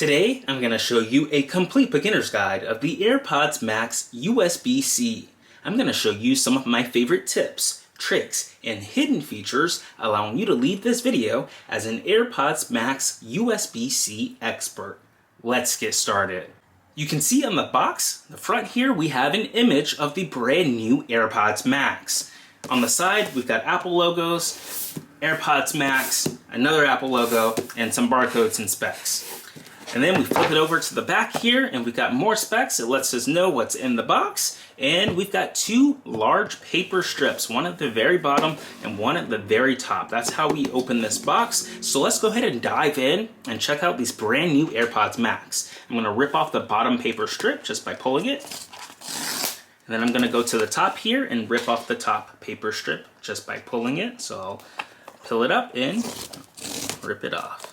Today, I'm going to show you a complete beginner's guide of the AirPods Max USB-C. I'm going to show you some of my favorite tips, tricks, and hidden features, allowing you to leave this video as an AirPods Max USB-C expert. Let's get started. You can see on the box, the front here, we have an image of the brand new AirPods Max. On the side, we've got Apple logos, AirPods Max, another Apple logo, and some barcodes and specs. And then we flip it over to the back here, and we've got more specs. It lets us know what's in the box. And we've got two large paper strips, one at the very bottom and one at the very top. That's how we open this box. So let's go ahead and dive in and check out these brand new AirPods Max. I'm gonna rip off the bottom paper strip just by pulling it. And then I'm gonna go to the top here and rip off the top paper strip just by pulling it. So I'll peel it up and rip it off.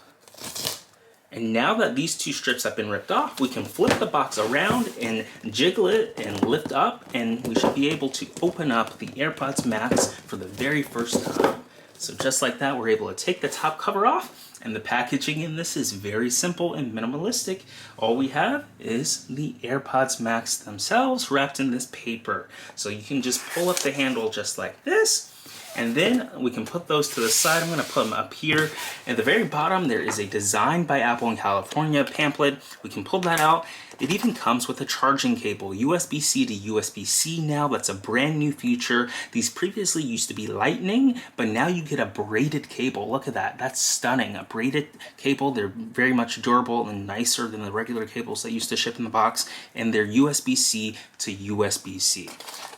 And now that these two strips have been ripped off, we can flip the box around and jiggle it and lift up, and we should be able to open up the AirPods Max for the very first time. So just like that, we're able to take the top cover off, and the packaging in this is very simple and minimalistic. All we have is the AirPods Max themselves wrapped in this paper. So you can just pull up the handle just like this. And then we can put those to the side. I'm going to put them up here. At the very bottom, there is a Design by Apple in California pamphlet. We can pull that out. It even comes with a charging cable, USB-C to USB-C now. That's a brand new feature. These previously used to be Lightning, but now you get a braided cable. Look at that. That's stunning. A braided cable. They're very much durable and nicer than the regular cables that used to ship in the box. And they're USB-C to USB-C.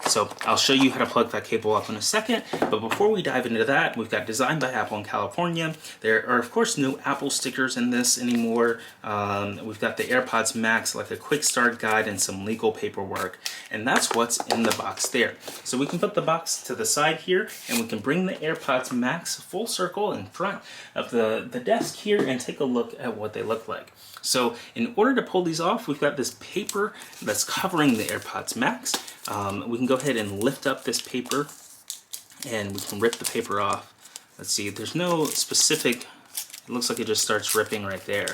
So I'll show you how to plug that cable up in a second, but before we dive into that, we've got Designed by Apple in California. There are, of course, no Apple stickers in this anymore. We've got the AirPods Max, like a quick start guide and some legal paperwork, and that's what's in the box there. So we can put the box to the side here, and we can bring the AirPods Max full circle in front of the desk here and take a look at what they look like. So in order to pull these off, we've got this paper that's covering the AirPods Max. We can go ahead and lift up this paper and we can rip the paper off. Let's see, there's no specific, it looks like it just starts ripping right there.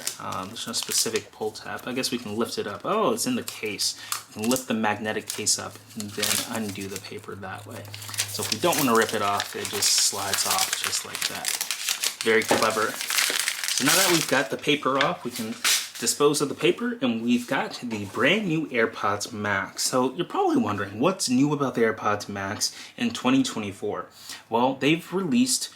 There's no specific pull tab. I guess we can lift it up. Oh, it's in the case. We can lift the magnetic case up and then undo the paper that way. So if we don't want to rip it off, it just slides off just like that. Very clever. So now that we've got the paper off, we can dispose of the paper, and we've got the brand new AirPods Max. So you're probably wondering, what's new about the AirPods Max in 2024? Well, they've released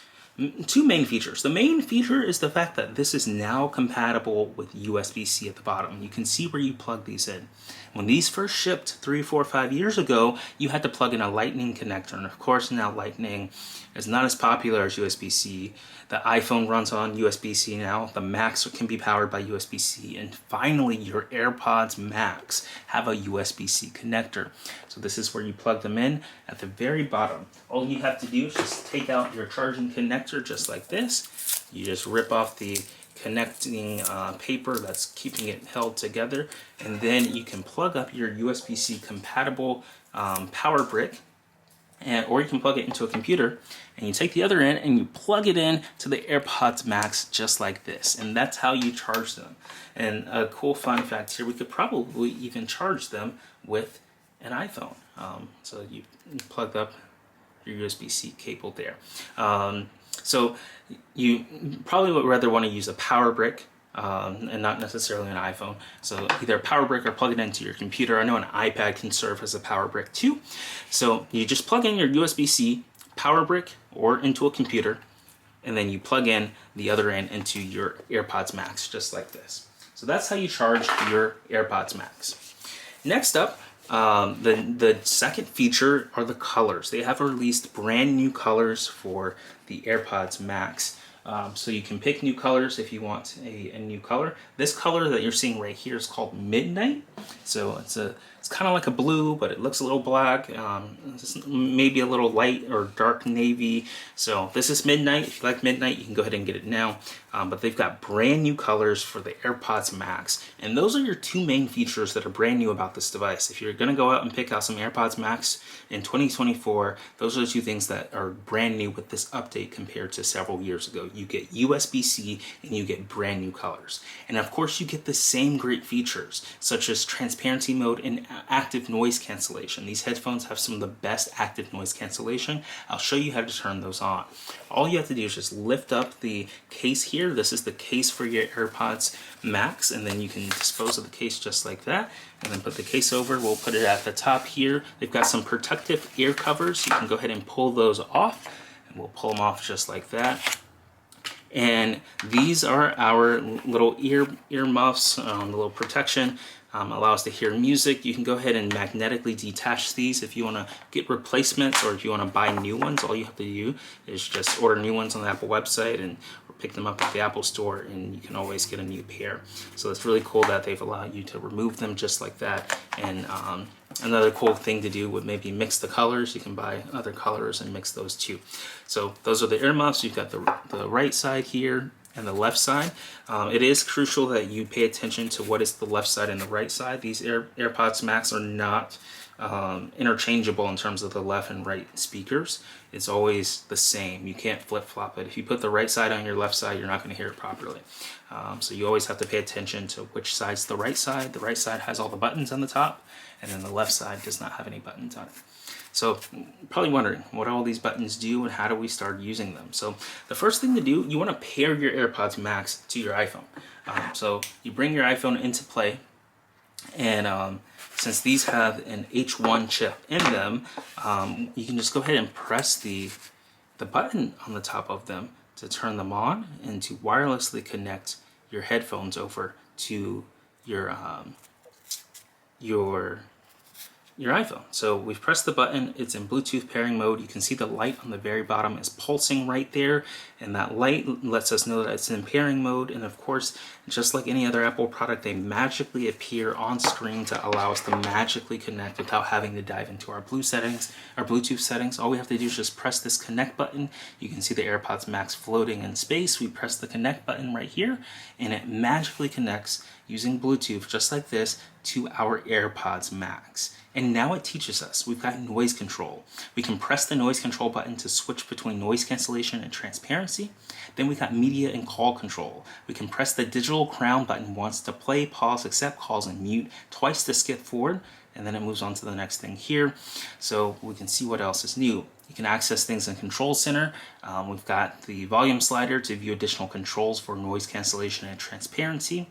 two main features. The main feature is the fact that this is now compatible with USB-C at the bottom. You can see where you plug these in. When these first shipped 3, 4, 5 years ago, you had to plug in a Lightning connector. And of course, now Lightning is not as popular as USB-C. The iPhone runs on USB-C now. The Max can be powered by USB-C. And finally, your AirPods Max have a USB-C connector. So this is where you plug them in at the very bottom. All you have to do is just take out your charging connector just like this. You just rip off the connecting paper that's keeping it held together, and then you can plug up your USB-C compatible power brick, or you can plug it into a computer, and you take the other end and you plug it in to the AirPods Max just like this, and that's how you charge them. And a cool fun fact here, we could probably even charge them with an iPhone. So you plug up your USB-C cable there. So you probably would rather want to use a power brick and not necessarily an iPhone. So either a power brick or plug it into your computer. I know an iPad can serve as a power brick too. So you just plug in your USB-C power brick or into a computer, and then you plug in the other end into your AirPods Max just like this. So that's how you charge your AirPods Max. Next up, the second feature are the colors. They have released brand new colors for the AirPods Max. So you can pick new colors if you want a new color. This color that you're seeing right here is called Midnight. So it's a It's kind of like a blue, but it looks a little black, maybe a little light or dark navy. So this is midnight. If you like midnight, you can go ahead and get it now. But they've got brand new colors for the AirPods Max. And those are your two main features that are brand new about this device. If you're going to go out and pick out some AirPods Max in 2024, those are the two things that are brand new with this update compared to several years ago. You get USB-C and you get brand new colors. And of course, you get the same great features, such as transparency mode and active noise cancellation. These headphones have some of the best active noise cancellation. I'll show you how to turn those on. All you have to do is just lift up the case here. This is the case for your AirPods Max, and then you can dispose of the case just like that, and then put the case over. We'll put it at the top here. They've got some protective ear covers. You can go ahead and pull those off, and we'll pull them off just like that. And these are our little ear muffs, the little protection. Allow us to hear music. You can go ahead and magnetically detach these if you want to get replacements, or if you want to buy new ones. All you have to do is just order new ones on the Apple website and or pick them up at the Apple Store, and you can always get a new pair. So it's really cool that they've allowed you to remove them just like that. And another cool thing to do would maybe mix the colors. You can buy other colors and mix those too. So those are the earmuffs. You've got the right side here and the left side. It is crucial that you pay attention to what is the left side and the right side. These AirPods Max are not interchangeable in terms of the left and right speakers. It's always the same. You can't flip-flop it. If you put the right side on your left side, you're not going to hear it properly. So you always have to pay attention to which side's the right side. The right side has all the buttons on the top, and then the left side does not have any buttons on it. So you're probably wondering what all these buttons do and how do we start using them. So the first thing to do, you want to pair your AirPods Max to your iPhone. So you bring your iPhone into play, and since these have an H1 chip in them, you can just go ahead and press the button on the top of them to turn them on and to wirelessly connect your headphones over to your iPhone. So we've pressed the button, it's in Bluetooth pairing mode. You can see the light on the very bottom is pulsing right there, and that light lets us know that it's in pairing mode. And of course, just like any other Apple product, they magically appear on screen to allow us to magically connect without having to dive into our Bluetooth settings. All we have to do is just press this connect button. You can see the AirPods Max floating in space. We press the connect button right here, and it magically connects using Bluetooth just like this to our AirPods Max. And now it teaches us. We've got noise control. We can press the noise control button to switch between noise cancellation and transparency. Then we got media and call control. We can press the digital crown button once to play, pause, accept calls, and mute, twice to skip forward, and then it moves on to the next thing here. So we can see what else is new. You can access things in Control Center. We've got the volume slider to view additional controls for noise cancellation and transparency.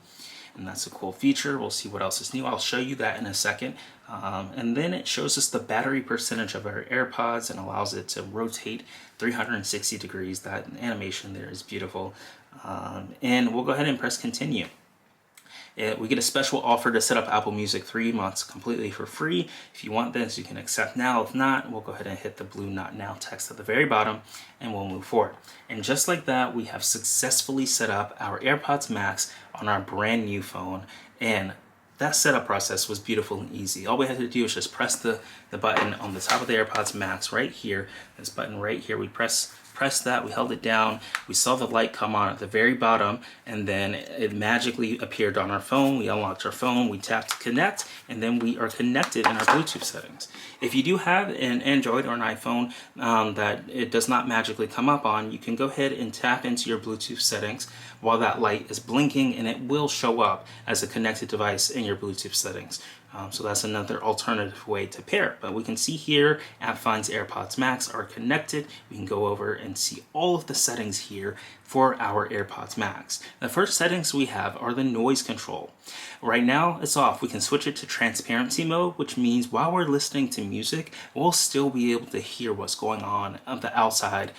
And that's a cool feature. We'll see what else is new. I'll show you that in a second. And then it shows us the battery percentage of our AirPods and allows it to rotate 360 degrees. That animation there is beautiful. And we'll go ahead and press continue. We get a special offer to set up Apple Music 3 months completely for free. If you want this, you can accept now. If not, we'll go ahead and hit the blue not now text at the very bottom and we'll move forward. And just like that, we have successfully set up our AirPods Max on our brand new phone. And that setup process was beautiful and easy. All we had to do is just press the button on the top of the AirPods Max right here. This button right here, we pressed that, we held it down, we saw the light come on at the very bottom, and then it magically appeared on our phone. We unlocked our phone, we tapped connect, and then we are connected in our Bluetooth settings. If you do have an Android or an iPhone that it does not magically come up on, you can go ahead and tap into your Bluetooth settings while that light is blinking, and it will show up as a connected device in your Bluetooth settings. So that's another alternative way to pair. But we can see here, AppFind's AirPods Max are connected. We can go over and see all of the settings here for our AirPods Max. The first settings we have are the noise control. Right now it's off. We can switch it to transparency mode, which means while we're listening to music, we'll still be able to hear what's going on the outside.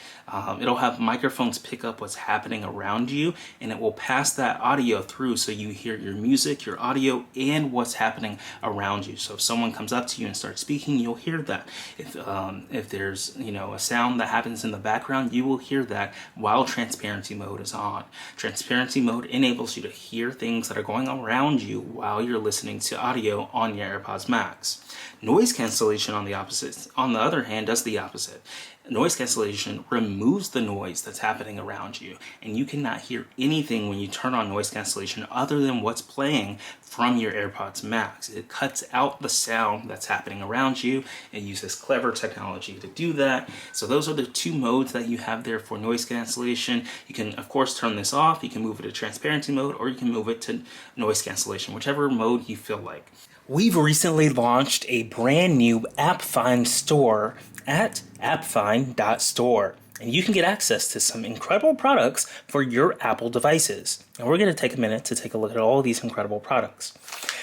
It'll have microphones pick up what's happening around you, and it will pass that audio through so you hear your music, your audio, and what's happening around you. So if someone comes up to you and starts speaking, you'll hear that. If there's a sound that happens in the background, you will hear that while transparency transparency mode is on. Transparency mode enables you to hear things that are going around you while you're listening to audio on your AirPods Max. Noise cancellation on the other hand, does the opposite. Noise cancellation removes the noise that's happening around you, and you cannot hear anything when you turn on noise cancellation other than what's playing from your AirPods Max. It cuts out the sound that's happening around you. It uses clever technology to do that. So those are the two modes that you have there for noise cancellation. You can, of course, turn this off. You can move it to transparency mode, or you can move it to noise cancellation, whichever mode you feel like. We've recently launched a brand new AppFind Store at AppFind.store, and you can get access to some incredible products for your Apple devices. And we're going to take a minute to take a look at all of these incredible products.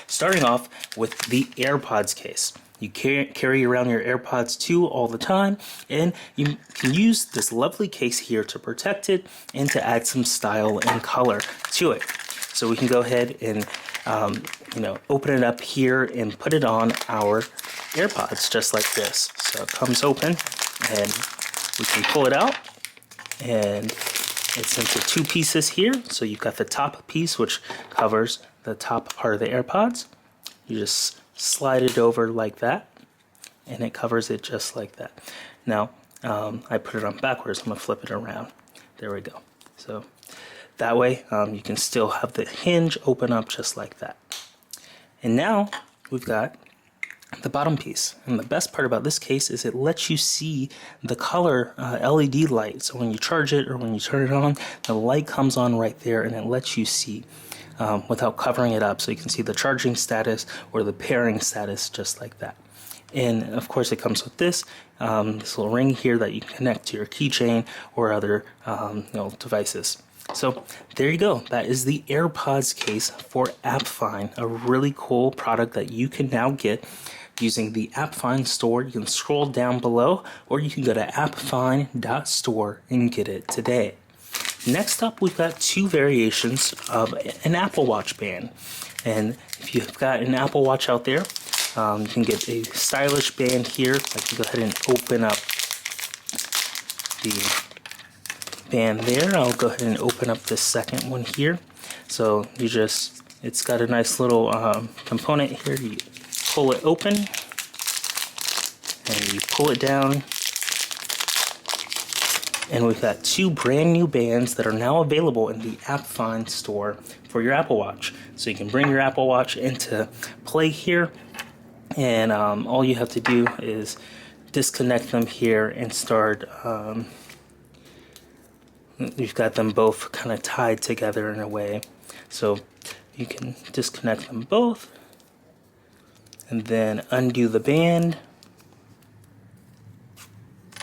Starting off with the AirPods case. You carry around your AirPods 2 all the time, and you can use this lovely case here to protect it and to add some style and color to it. So we can go ahead and open it up here and put it on our AirPods just like this. So it comes open and we can pull it out, and it's into two pieces here. So you've got the top piece, which covers the top part of the AirPods. You just slide it over like that, and it covers it just like that. Now, I put it on backwards. I'm going to flip it around. There we go. So that way, you can still have the hinge open up just like that. And now we've got the bottom piece. And the best part about this case is it lets you see the color LED light. So when you charge it or when you turn it on, the light comes on right there, and it lets you see without covering it up. So you can see the charging status or the pairing status just like that. And of course it comes with this little ring here that you can connect to your keychain or other devices. So there you go. That is the AirPods case for AppFind, a really cool product that you can now get using the AppFind Store. You can scroll down below, or you can go to appfind.store and get it today. Next up, we've got two variations of an Apple Watch band. And if you've got an Apple Watch out there, you can get a stylish band here. I can go ahead and open up the band there. I'll go ahead and open up the second one here. So it's got a nice little component here. You pull it open and you pull it down, and we've got two brand new bands that are now available in the AppFind Store for your Apple Watch. So you can bring your Apple Watch into play here, and all you have to do is disconnect them here and start. You've got them both kind of tied together in a way. So you can disconnect them both and then undo the band.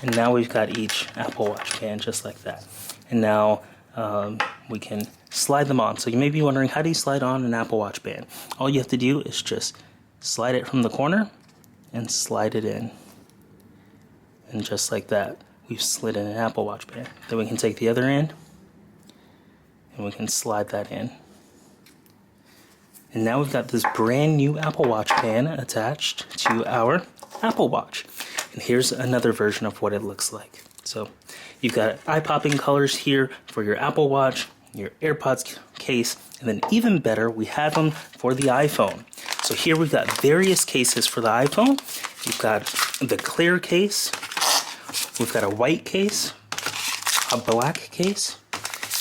And now we've got each Apple Watch band just like that. And now we can slide them on. So you may be wondering, how do you slide on an Apple Watch band? All you have to do is just slide it from the corner and slide it in. And just like that, we've slid in an Apple Watch band. Then we can take the other end and we can slide that in. And now we've got this brand new Apple Watch band attached to our Apple Watch. And here's another version of what it looks like. So you've got eye-popping colors here for your Apple Watch, your AirPods case, and then even better, we have them for the iPhone. So here we've got various cases for the iPhone. You've got the clear case, we've got a white case, a black case,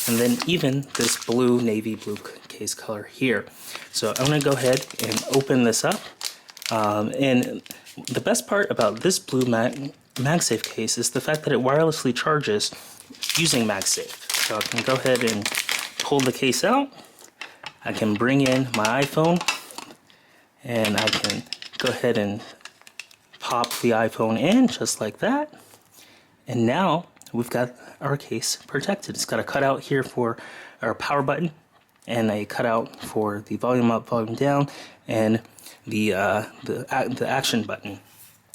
and then even this blue, navy blue case color here. So I'm going to go ahead and open this up. And the best part about this blue MagSafe case is the fact that it wirelessly charges using MagSafe. So I can go ahead and pull the case out. I can bring in my iPhone, and I can go ahead and pop the iPhone in just like that. And now we've got our case protected. It's got a cutout here for our power button, and a cutout for the volume up, volume down, and the action button.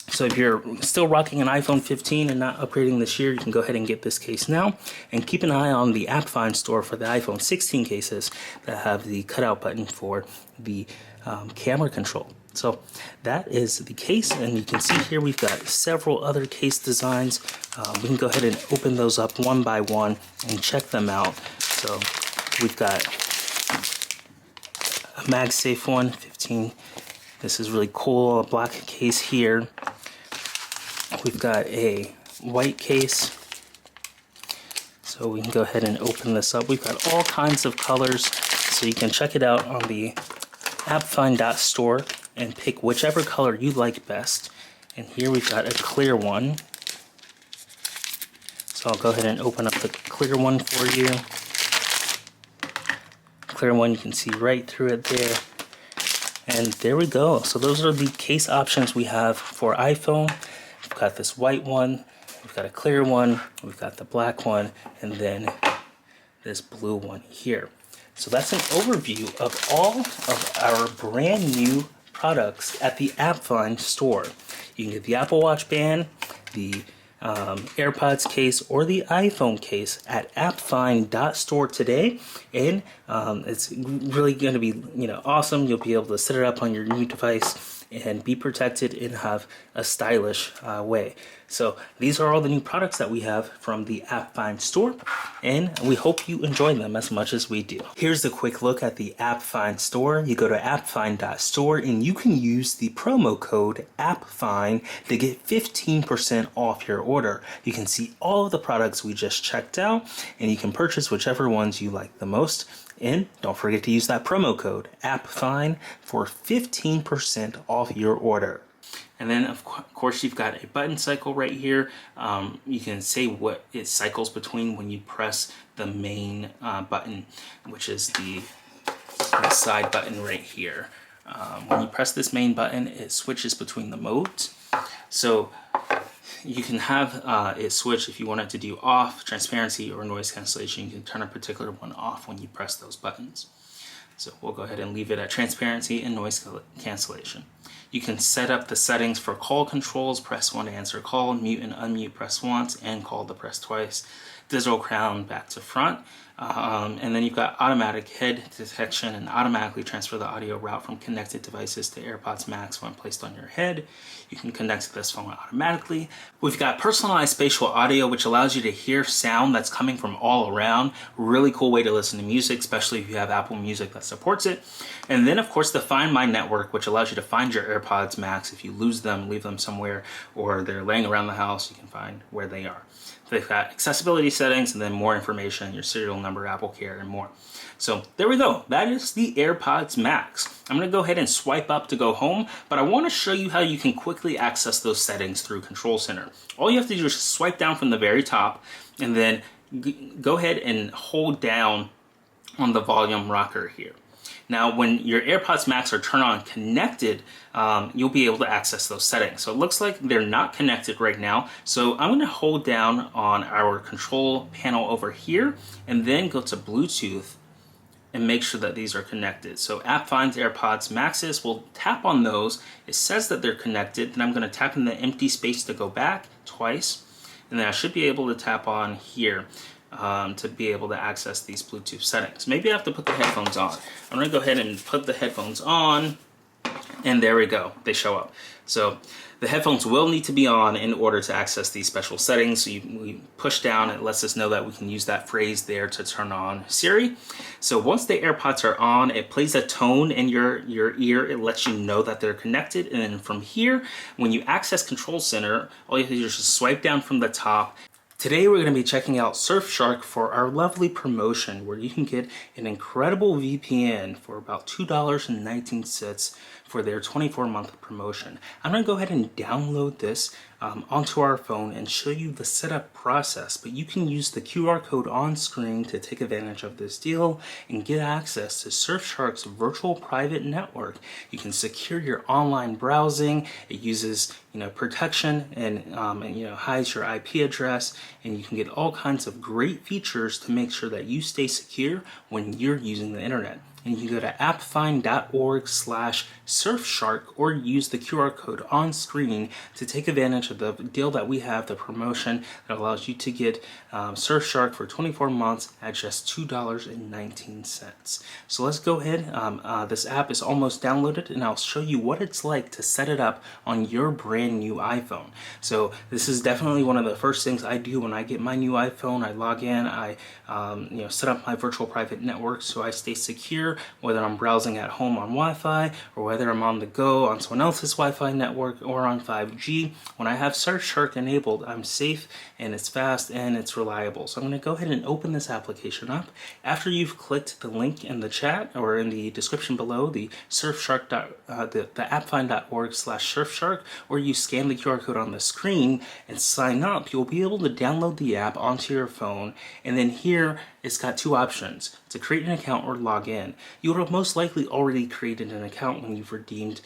So if you're still rocking an iPhone 15 and not upgrading this year, you can go ahead and get this case now. And keep an eye on the AppFind Store for the iPhone 16 cases that have the cutout button for the camera control. So that is the case, and you can see here we've got several other case designs. We can go ahead and open those up one by one and check them out. So we've got a MagSafe one, 15. This is really cool, a black case here. We've got a white case. So we can go ahead and open this up. We've got all kinds of colors, so you can check it out on the AppFind Store and pick whichever color you like best. And here we've got a clear one. So I'll go ahead and open up the clear one for you. Clear one, you can see right through it there. And there we go. So those are the case options we have for iPhone. We've got this white one, we've got a clear one, we've got the black one, and then this blue one here. So that's an overview of all of our brand new products at the AppFind Store. You can get the Apple Watch band, the AirPods case, or the iPhone case at AppFind.store today, and it's really going to be awesome. You'll be able to set it up on your new device and be protected and have a stylish way. So these are all the new products that we have from the AppFind Store, and we hope you enjoy them as much as we do. Here's a quick look at the AppFind Store. You go to appfind.store and you can use the promo code AppFind to get 15% off your order. You can see all of the products we just checked out, and you can purchase whichever ones you like the most. And don't forget to use that promo code AppFind for 15% off your order. And then of course you've got a button cycle right here. You can say what it cycles between when you press the main button, which is the side button right here. When you press this main button, it switches between the modes. So you can have it switch if you want it to do off, transparency, or noise cancellation. You can turn a particular one off when you press those buttons. So we'll go ahead and leave it at transparency and noise cancellation. You can set up the settings for call controls. Press 1 to answer call, mute and unmute press once, and call to press twice. Digital crown back to front. And then you've got automatic head detection and automatically transfer the audio route from connected devices to AirPods Max when placed on your head. You can connect to this phone automatically. We've got personalized spatial audio, which allows you to hear sound that's coming from all around. Really cool way to listen to music, especially if you have Apple Music that supports it. And then of course the Find My Network, which allows you to find your AirPods Max. If you lose them, leave them somewhere, or they're laying around the house, you can find where they are. They've got accessibility settings and then more information, your serial number, Apple Care, and more. So there we go. That is the AirPods Max. I'm going to go ahead and swipe up to go home, but I want to show you how you can quickly access those settings through Control Center. All you have to do is swipe down from the very top and then go ahead and hold down on the volume rocker here. Now, when your AirPods Max are turned on connected, you'll be able to access those settings. So it looks like they're not connected right now. So I'm going to hold down on our control panel over here and then go to Bluetooth and make sure that these are connected. So AppFind's AirPods Maxes, will tap on those. It says that they're connected. Then I'm going to tap in the empty space to go back twice. And then I should be able to tap on here to be able to access these Bluetooth settings. Maybe I have to put the headphones on. I'm going to go ahead and put the headphones on, and there we go. They show up. So the headphones will need to be on in order to access these special settings. So we push down, it lets us know that we can use that phrase there to turn on Siri. So once the AirPods are on, it plays a tone in your ear. It lets you know that they're connected. And then from here, when you access Control Center, all you have to do is just swipe down from the top. Today we're going to be checking out Surfshark for our lovely promotion where you can get an incredible VPN for about $2.19 for their 24-month promotion. I'm going to go ahead and download this onto our phone and show you the setup process, but you can use the QR code on screen to take advantage of this deal and get access to Surfshark's virtual private network. You can secure your online browsing. It uses protection and hides your IP address, and you can get all kinds of great features to make sure that you stay secure when you're using the internet. and you can go to appfind.org/Surfshark or use the QR code on screen to take advantage of the deal that we have, the promotion that allows you to get Surfshark for 24 months at just $2.19. So let's go ahead. This app is almost downloaded, and I'll show you what it's like to set it up on your brand new iPhone. So this is definitely one of the first things I do when I get my new iPhone. I log in, I set up my virtual private network so I stay secure, whether I'm browsing at home on Wi-Fi or whether I'm on the go on someone else's Wi-Fi network or on 5G. When I have Surfshark enabled, I'm safe and it's fast and it's reliable. So I'm going to go ahead and open this application up. After you've clicked the link in the chat or in the description below, the Surfshark, the appfind.org/Surfshark, or you scan the QR code on the screen and sign up, you'll be able to download the app onto your phone. And then here it's got two options: to create an account or log in. You would have most likely already created an account when you've redeemed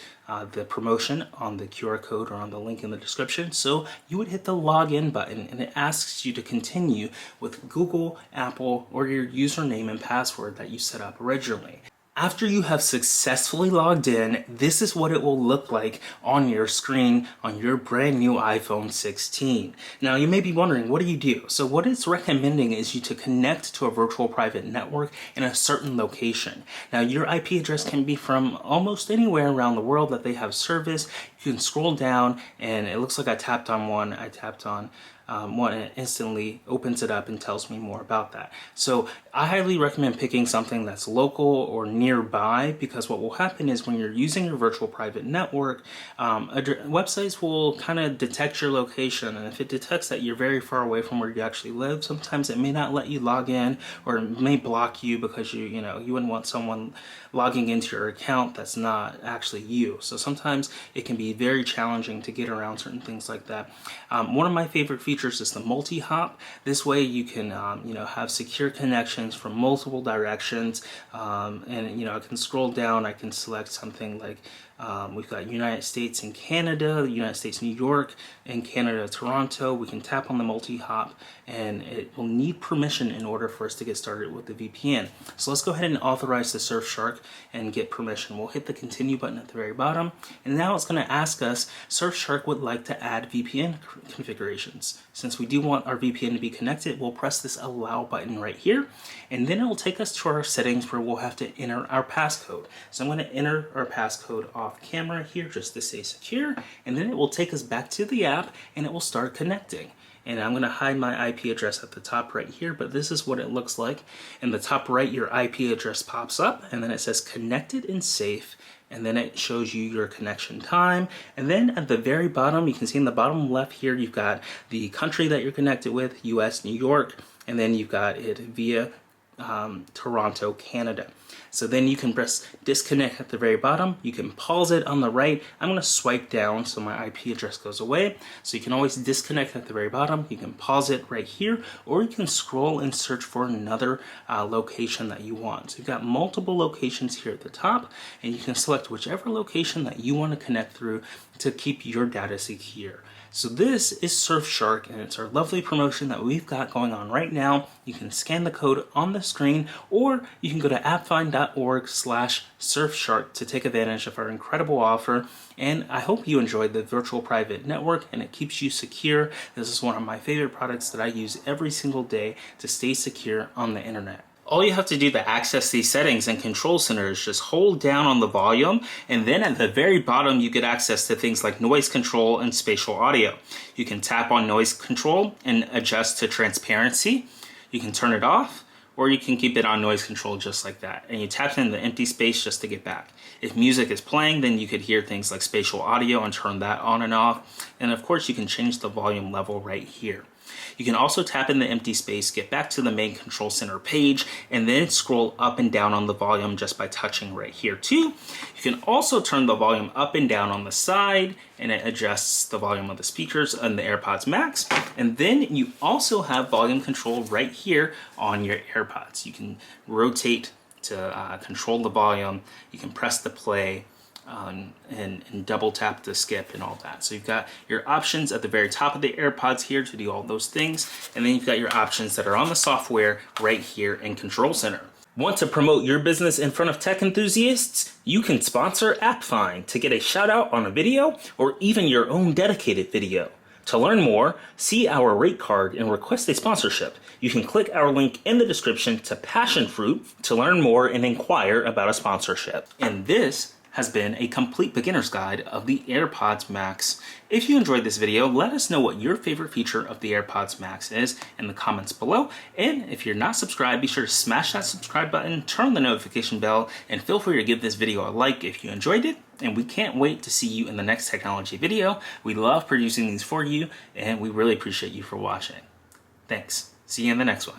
the promotion on the QR code or on the link in the description. So you would hit the login button and it asks you to continue with Google, Apple, or your username and password that you set up originally. After you have successfully logged in, this is what it will look like on your screen on your brand new iPhone 16. Now you may be wondering, what do you do? So what it's recommending is you to connect to a virtual private network in a certain location. Now your IP address can be from almost anywhere around the world that they have service. You can scroll down and it looks like I tapped on one. I tapped on one, and it instantly opens it up and tells me more about that. So I highly recommend picking something that's local or nearby, because what will happen is when you're using your virtual private network, websites will kind of detect your location, and if it detects that you're very far away from where you actually live, sometimes it may not let you log in, or it may block you because you wouldn't want someone logging into your account that's not actually you. So sometimes it can be very challenging to get around certain things like that. One of my favorite features is the multi-hop. This way you can have secure connections from multiple directions, and I can scroll down, I can select something like we've got United States and Canada, United States New York, and Canada Toronto. We can tap on the multi-hop and it will need permission in order for us to get started with the VPN. So let's go ahead and authorize the Surfshark and get permission. We'll hit the continue button at the very bottom, and now it's going to ask us, Surfshark would like to add VPN configurations. Since we do want our VPN to be connected, we'll press this allow button right here, and then it will take us to our settings where we'll have to enter our passcode. So I'm going to enter our passcode off camera here just to stay secure, and then it will take us back to the app and it will start connecting. And I'm going to hide my IP address at the top right here, but this is what it looks like. In the top right, your IP address pops up, and then it says connected and safe, and then it shows you your connection time. And then at the very bottom, you can see in the bottom left here, you've got the country that you're connected with, US, New York, and then you've got it via Toronto, Canada. So then you can press disconnect at the very bottom. You can pause it on the right. I'm going to swipe down so my IP address goes away. So you can always disconnect at the very bottom. You can pause it right here, or you can scroll and search for another location that you want. So you've got multiple locations here at the top, and you can select whichever location that you want to connect through to keep your data secure. So this is Surfshark, and it's our lovely promotion that we've got going on right now. You can scan the code on the screen, or you can go to appfind.org/Surfshark to take advantage of our incredible offer. And I hope you enjoyed the virtual private network and it keeps you secure. This is one of my favorite products that I use every single day to stay secure on the internet. All you have to do to access these settings and control center is just hold down on the volume, and then at the very bottom you get access to things like noise control and spatial audio. You can tap on noise control and adjust to transparency. You can turn it off, or you can keep it on noise control just like that. And you tap in the empty space just to get back. If music is playing, then you could hear things like spatial audio and turn that on and off. And of course you can change the volume level right here. You can also tap in the empty space, get back to the main control center page, and then scroll up and down on the volume just by touching right here too. You can also turn the volume up and down on the side, and it adjusts the volume of the speakers on the AirPods Max. And then you also have volume control right here on your AirPods. You can rotate to control the volume. You can press the play. And double tap to skip and all that. So you've got your options at the very top of the AirPods here to do all those things, and then you've got your options that are on the software right here in Control Center. Want to promote your business in front of tech enthusiasts? You can sponsor AppFind to get a shout out on a video or even your own dedicated video. To learn more, see our rate card and request a sponsorship. You can click our link in the description to Passion Fruit to learn more and inquire about a sponsorship. And this has been a complete beginner's guide of the AirPods Max. If you enjoyed this video, let us know what your favorite feature of the AirPods Max is in the comments below. And if you're not subscribed, be sure to smash that subscribe button, turn on the notification bell, and feel free to give this video a like if you enjoyed it. And we can't wait to see you in the next technology video. We love producing these for you, and we really appreciate you for watching. Thanks. See you in the next one.